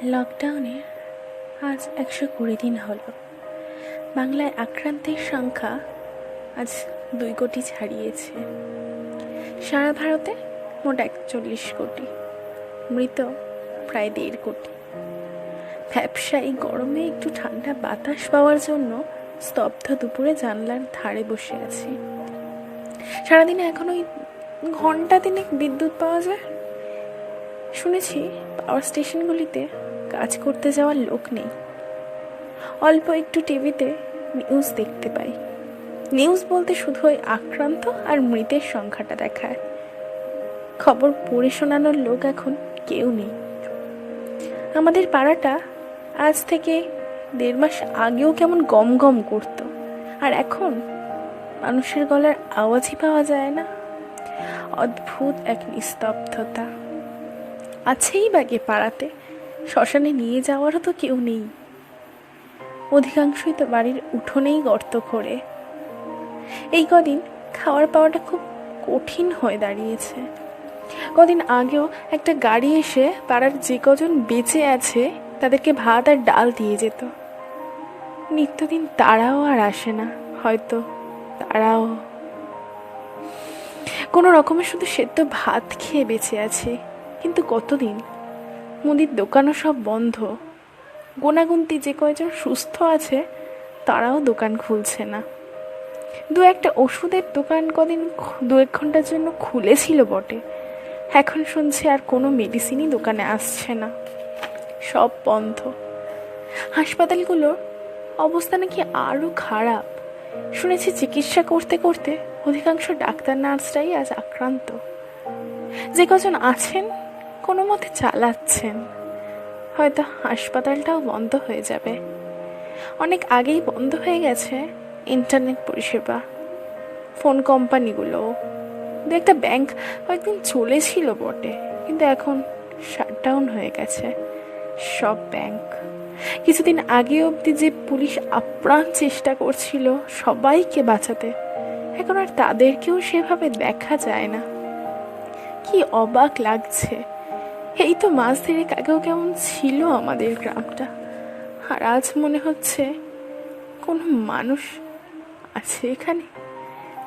লকডাউনের আজ 120 দিন হলো। বাংলায় আক্রান্তের সংখ্যা আজ 2 কোটি ছাড়িয়েছে। সারা ভারতে মোট 41 কোটি, মৃত প্রায় 1.5 কোটি। ব্যবসায়ী গরমে একটু ঠান্ডা বাতাস পাওয়ার জন্য স্তব্ধ দুপুরে জানলার ধারে বসে আছি। সারাদিনে এখন ওই ঘন্টা দিনেক বিদ্যুৎ পাওয়া যায়। শুনেছি পাওয়ার স্টেশনগুলিতে কাজ করতে যাওয়ার লোক নেই। অল্প একটু টিভিতে নিউজ দেখতে পাই। নিউজ বলতে শুধু ওই আক্রান্ত আর মৃতের সংখ্যাটা দেখায়। খবর পড়ে শোনানোর লোক এখন কেউ নেই। আমাদের পাড়াটা আজ থেকে 1.5 মাস আগেও কেমন গম গম করত, আর এখন মানুষের গলার আওয়াজই পাওয়া যায় না। অদ্ভুত এক নিস্তব্ধতা। আছেই বাগে পাড়াতে, শ্মশানে নিয়ে যাওয়ারও তো কেউ নেই। অধিকাংশই তো বাড়ির উঠোনেই গর্ত খোঁড়ে। এই কদিন খাওয়ার পাওয়াটা খুব কঠিন হয়ে দাঁড়িয়েছে। কদিন আগেও একটা গাড়ি এসে পাড়ার যে কজন বেঁচে আছে তাদেরকে ভাত আর ডাল দিয়ে যেত। নিত্যদিন তারাও আর আসে না, হয়তো তারাও কোনো রকমে শুধু সেদ্ধ ভাত খেয়ে বেঁচে আছে। কিন্তু কতদিন? মুদির দোকানও সব বন্ধ। গোনাগুনতি যে কয়জন সুস্থ আছে তারাও দোকান খুলছে না। 2-1টা ওষুধের দোকান কদিন 2-1 ঘন্টার জন্য খুলেছিল বটে। এখন শুনছি আর কোনো মেডিসিনই দোকানে আসছে না, সব বন্ধ। হাসপাতালগুলোর অবস্থা নাকি আরও খারাপ। শুনেছি চিকিৎসা করতে করতে অধিকাংশ ডাক্তার নার্সরাই আজ আক্রান্ত। যে কজন আছেন কোনো মতে চালাচ্ছেন। হয়তো হাসপাতালটাও বন্ধ হয়ে যাবে। অনেক আগেই বন্ধ হয়ে গেছে ইন্টারনেট পরিষেবা, ফোন কোম্পানিগুলো। 2-একটা ব্যাংক কয়েকদিন চলেছিল বটে, কিন্তু এখন শাটডাউন হয়ে গেছে সব ব্যাংক। কিছুদিন আগে অবধি যে পুলিশ আপ্রাণ চেষ্টা করছিল সবাইকে বাঁচাতে, এখন আর তাদেরকেও সেভাবে দেখা যায় না। কি অবাক লাগছে! এই তো মাস 3 আগেও কেমন ছিল আমাদের গ্রামটা, আর আজ মনে হচ্ছে কোনো মানুষ আছে এখানে।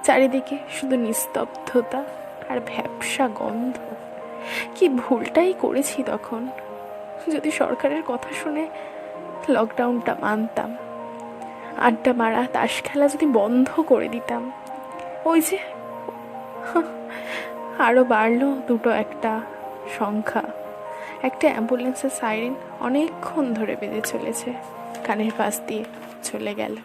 চারিদিকে শুধু নিস্তব্ধতা আর ভ্যাপসা গন্ধ। কি ভুলটাই করেছি তখন! যদি সরকারের কথা শুনে লকডাউনটা মানতাম, আড্ডা মারা তাস খেলা যদি বন্ধ করে দিতাম। ওই যে আরও বাড়লো 2-1টা সংখ্যা। একটা অ্যাম্বুলেন্সের সাইরেন অনেকক্ষণ ধরে বেজে চলেছে, কানের পাশ দিয়ে চলে গেল।